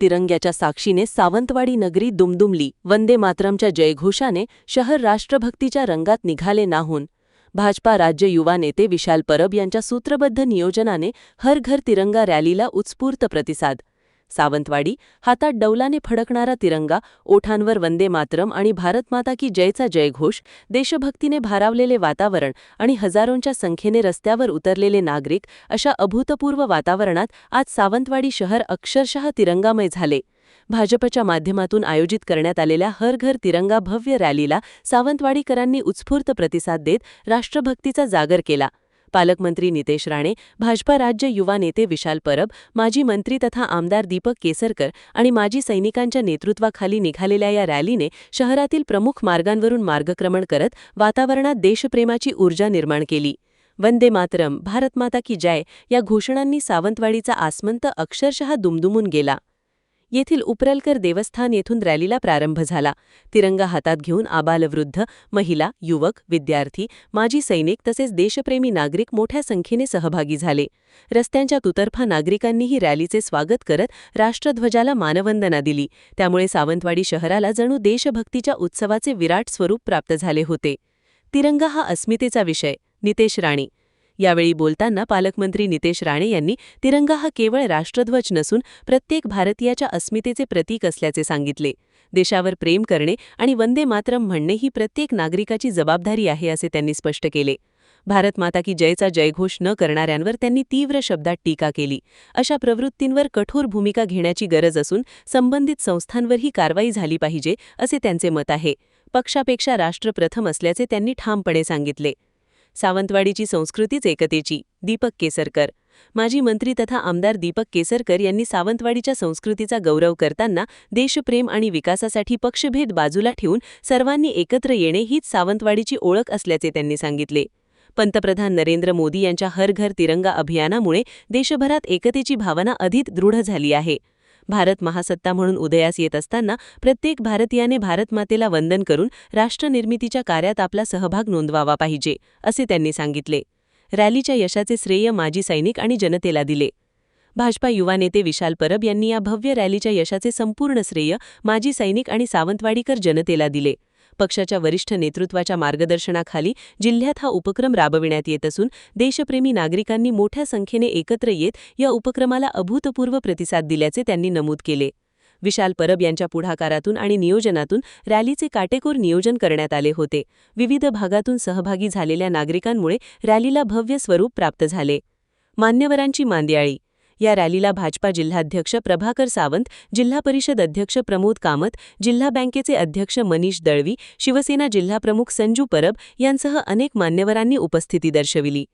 तिरंग्याच्या साक्षीने सावंतवाडी नगरी दुमदुमली. वंदे मातरमच्या जयघोषाने शहर राष्ट्रभक्तीच्या रंगात निघाले नाहून. भाजपा राज्य युवा नेते विशाल परब यांच्या सूत्रबद्ध नियोजनाने हर घर तिरंगा रॅलीला उत्स्फूर्त प्रतिसाद. सावंतवाडी, हातात डौलाने फडकणारा तिरंगा, ओठांवर वंदे मातरम आणि भारत माता की जयचा जयघोष, देशभक्तीने भारावलेले वातावरण आणि हजारोंच्या संख्येने रस्त्यावर उतरलेले नागरिक, अशा अभूतपूर्व वातावरणात आज सावंतवाडी शहर अक्षरशः तिरंगामय झाले. भाजपच्या माध्यमातून आयोजित करण्यात आलेल्या हर घर तिरंगा भव्य रॅलीला सावंतवाडीकरांनी उत्स्फूर्त प्रतिसाद देत राष्ट्रभक्तीचा जागर केला. पालकमंत्री नितेश राणे, भाजपा राज्य युवा नेते विशाल परब, माजी मंत्री तथा आमदार दीपक केसरकर आणि माजी सैनिकांच्या नेतृत्वाखाली निघालेल्या या रॅलीने शहरातील प्रमुख मार्गांवरून मार्गक्रमण करत वातावरणात देशप्रेमाची ऊर्जा निर्माण केली. वंदे मातरम, भारत माता की जय या घोषणांनी सावंतवाडीचा आसमंत अक्षरशः दुमदुमून गेला. येथील उपरलकर देवस्थान येथून रॅलीला प्रारंभ झाला. तिरंगा हातात घेऊन आबालवृद्ध, महिला, युवक, विद्यार्थी, माजी सैनिक तसेच देशप्रेमी नागरिक मोठ्या संख्येने सहभागी झाले. रस्त्यांच्या दुतर्फा नागरिकांनीही रॅलीचे स्वागत करत राष्ट्रध्वजाला मानवंदना दिली. त्यामुळे सावंतवाडी शहराला जणू देशभक्तीच्या उत्सवाचे विराट स्वरूप प्राप्त झाले होते. तिरंगा हा अस्मितेचा विषय. नितेश राणे. यावेळी बोलताना पालकमंत्री नितेश राणे यांनी तिरंगा हा केवळ राष्ट्रध्वज नसून प्रत्येक भारतीयाच्या अस्मितेचे प्रतीक असल्याचे सांगितले. देशावर प्रेम करणे आणि वंदे मातरम म्हणणे ही प्रत्येक नागरिकाची जबाबदारी आहे असे त्यांनी स्पष्ट केले. भारत माता की जयचा जयघोष न करणाऱ्यांवर त्यांनी तीव्र शब्दात टीका केली. अशा प्रवृत्तींवर कठोर भूमिका घेण्याची गरज असून संबंधित संस्थांवरही कारवाई झाली पाहिजे असे त्यांचे मत आहे. पक्षापेक्षा राष्ट्र प्रथम असल्याचे त्यांनी ठामपणे सांगितले. सावंतवाडीची संस्कृतीच एकतेची. दीपक केसरकर. माजी मंत्री तथा आमदार दीपक केसरकर यांनी सावंतवाडीच्या संस्कृतीचा गौरव करताना देशप्रेम आणि विकासासाठी पक्षभेद बाजूला ठेवून सर्वांनी एकत्र येणे हीच सावंतवाडीची ओळख असल्याचे त्यांनी सांगितले. पंतप्रधान नरेंद्र मोदी यांच्या हर घर तिरंगा अभियानामुळे देशभरात एकतेची भावना अधिक दृढ झाली आहे. भारत महासत्ता म्हणून उदयास येत असताना प्रत्येक भारतीयाने भारतमातेला वंदन करून राष्ट्रनिर्मितीच्या कार्यात आपला सहभाग नोंदवावा पाहिजे, असे त्यांनी सांगितले. रॅलीच्या यशाचे श्रेय माजी सैनिक आणि जनतेला दिले. भाजपा युवा नेते विशाल परब यांनी या भव्य रॅलीच्या यशाचे संपूर्ण श्रेय माजी सैनिक आणि सावंतवाडीकर जनतेला दिले. पक्षाच्या वरिष्ठ नेतृत्वाच्या मार्गदर्शनाखाली जिल्ह्यात हा उपक्रम राबविण्यात येत असून देशप्रेमी नागरिकांनी मोठ्या संख्येने एकत्र येत या उपक्रमाला अभूतपूर्व प्रतिसाद दिल्याचे त्यांनी नमूद केले. विशाल परब यांच्या पुढाकारातून आणि नियोजनातून रॅलीचे काटेकोर नियोजन करण्यात आले होते. विविध भागातून सहभागी झालेल्या नागरिकांमुळे रॅलीला भव्य स्वरूप प्राप्त झाले. मान्यवरांची मांदियाळी. या रॅलीला भाजपा जिल्हाध्यक्ष प्रभाकर सावंत, जिल्हा परिषद अध्यक्ष प्रमोद कामत, जिल्हा बँकेचे अध्यक्ष मनीष दळवी, शिवसेना जिल्हाप्रमुख संजू परब यांसह अनेक मान्यवरांनी उपस्थिती दर्शविली.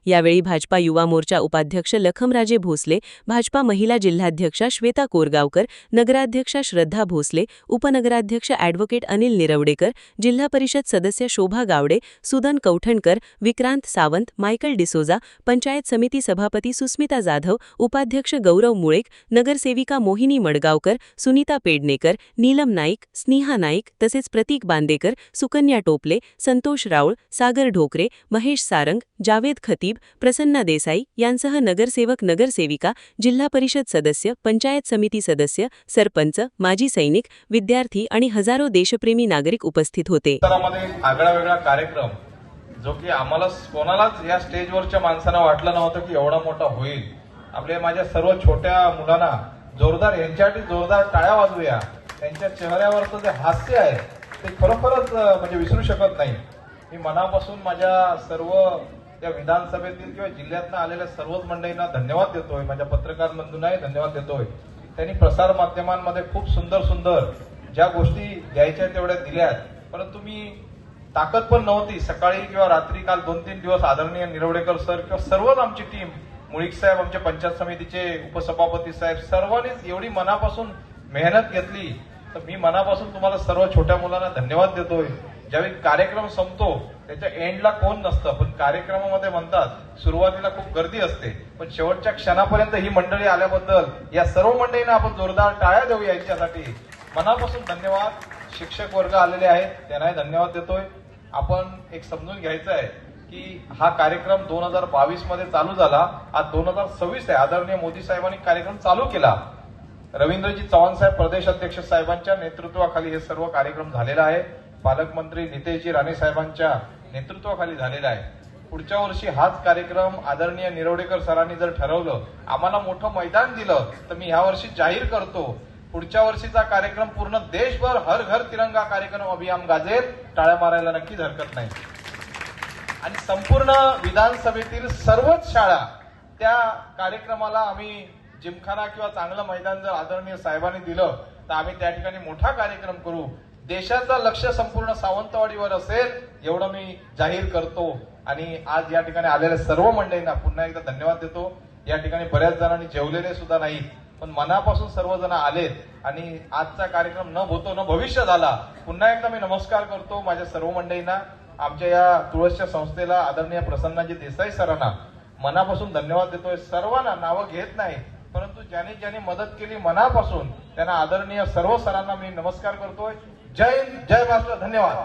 यावेळी भाजपा युवा मोर्चा उपाध्यक्ष लखमराजे भोसले, भाजपा महिला जिल्हाध्यक्षा श्वेता कोरगावकर, नगराध्यक्षा श्रद्धा भोसले, उपनगराध्यक्ष ॲडव्होकेट अनिल निरवडेकर, जिल्हा परिषद सदस्य शोभा गावडे, सुदन कौठणकर, विक्रांत सावंत, मायकल डिसोजा, पंचायत समिती सभापती सुस्मिता जाधव, उपाध्यक्ष गौरव मुळेक, नगरसेविका मोहिनी मडगावकर, सुनीता पेडणेकर, नीलम नाईक, स्नेहा नाईक तसेच प्रतीक बांदेकर, सुकन्या टोपले, संतोष राऊळ, सागर ढोकरे, महेश सारंग, जावेद खतीब, प्रसन्ना देसाई यांसह नगरसेवक, नगरसेविका, जिल्हा परिषद सदस्य, पंचायत समिती सदस्य, सरपंच, माजी सैनिक, विद्यार्थी आणि हजारो देशप्रेमी नागरिक उपस्थित होते. आगळा वेगळा कार्यक्रम जो की आम्हाला कोणालाच या स्टेजवरच्या माणसांना वाटलं नव्हतं की एवढा मोठा होईल. आपल्या माझ्या सर्व छोट्या मुलांना जोरदार यांच्यासाठी जोरदार टाळ्या वाजवूया. त्यांच्या चेहऱ्यावरचं जे हास्य आहे ते खरोखरच म्हणजे विसरू शकत नाही. मी मनापासून माझ्या सर्व या विधानसभेतील किंवा जिल्ह्यातनं आलेल्या सर्वच मंडळींना धन्यवाद देतोय. माझ्या पत्रकार बंधूंनाही धन्यवाद देतोय. त्यांनी प्रसार माध्यमांमध्ये खूप सुंदर सुंदर ज्या गोष्टी द्यायच्या तेवढ्या दिल्यात, परंतु मी ताकद पण नव्हती. सकाळी किंवा रात्री काल 2-3 दिवस आदरणीय निरवडेकर सर किंवा सर्वच आमची टीम, मुळीक साहेब, आमचे पंचायत समितीचे उपसभापती साहेब, सर्वांनीच एवढी मनापासून मेहनत घेतली. तर मी मनापासून तुम्हाला सर्व छोट्या मुलांना धन्यवाद देतोय. ज्यावेळी कार्यक्रम संपतो त्याच्या एंडला कोण नसतं, पण कार्यक्रमामध्ये म्हणतात सुरुवातीला खूप गर्दी असते, पण शेवटच्या क्षणापर्यंत ही मंडळी आल्याबद्दल या सर्व मंडळींना आपण जोरदार टाळ्या देऊया. यांच्यासाठी मनापासून धन्यवाद. शिक्षक वर्ग आलेले आहेत त्यांनाही धन्यवाद देतोय. आपण एक समजून घ्यायचं आहे की हा कार्यक्रम 2022 मध्ये चालू झाला, आज 2026 आहे. आदरणीय मोदी साहेबांनी कार्यक्रम चालू केला. रवींद्रजी चव्हाण साहेब प्रदेश अध्यक्ष साहेबांच्या नेतृत्वाखाली हे सर्व कार्यक्रम झालेला आहे. पालकमंत्री नितेशजी राणे साहेबांच्या नेतृत्वाखाली झालेला आहे. पुढच्या वर्षी हाच कार्यक्रम आदरणीय निरवडेकर सरांनी जर ठरवलं, आम्हाला मोठं मैदान दिलं, तर मी ह्या वर्षी जाहीर करतो, पुढच्या वर्षीचा कार्यक्रम पूर्ण देशभर हर घर तिरंगा कार्यक्रम अभियान गाजेल. टाळ्या मारायला नक्कीच हरकत नाही. आणि संपूर्ण विधानसभेतील सर्वच शाळा त्या कार्यक्रमाला आम्ही जिमखाना किंवा चांगलं मैदान जर आदरणीय साहेबांनी दिलं तर आम्ही त्या ठिकाणी मोठा कार्यक्रम करू. देशाचं लक्ष संपूर्ण सावंतवाडीवर असेल एवढं मी जाहीर करतो. आणि आज या ठिकाणी आलेल्या सर्व मंडळींना पुन्हा एकदा धन्यवाद देतो. या ठिकाणी बऱ्याच जणांनी जेवलेले सुद्धा नाहीत, पण मनापासून सर्वजण आलेत आणि आजचा कार्यक्रम न भूतो न भविष्य झाला. पुन्हा एकदा मी नमस्कार करतो माझ्या सर्व मंडळींना. आमच्या या तुळसच्या संस्थेला आदरणीय प्रसन्नाजी देसाई सरांना मनापासून धन्यवाद देतोय. सर्वांना नावं घेत नाही, परंतु ज्यांनी ज्यांनी मदत केली मनापासून त्यांना आदरणीय सर्व सरांना मी नमस्कार करतोय. जय हिंद, जय महाराष्ट्र, धन्यवाद.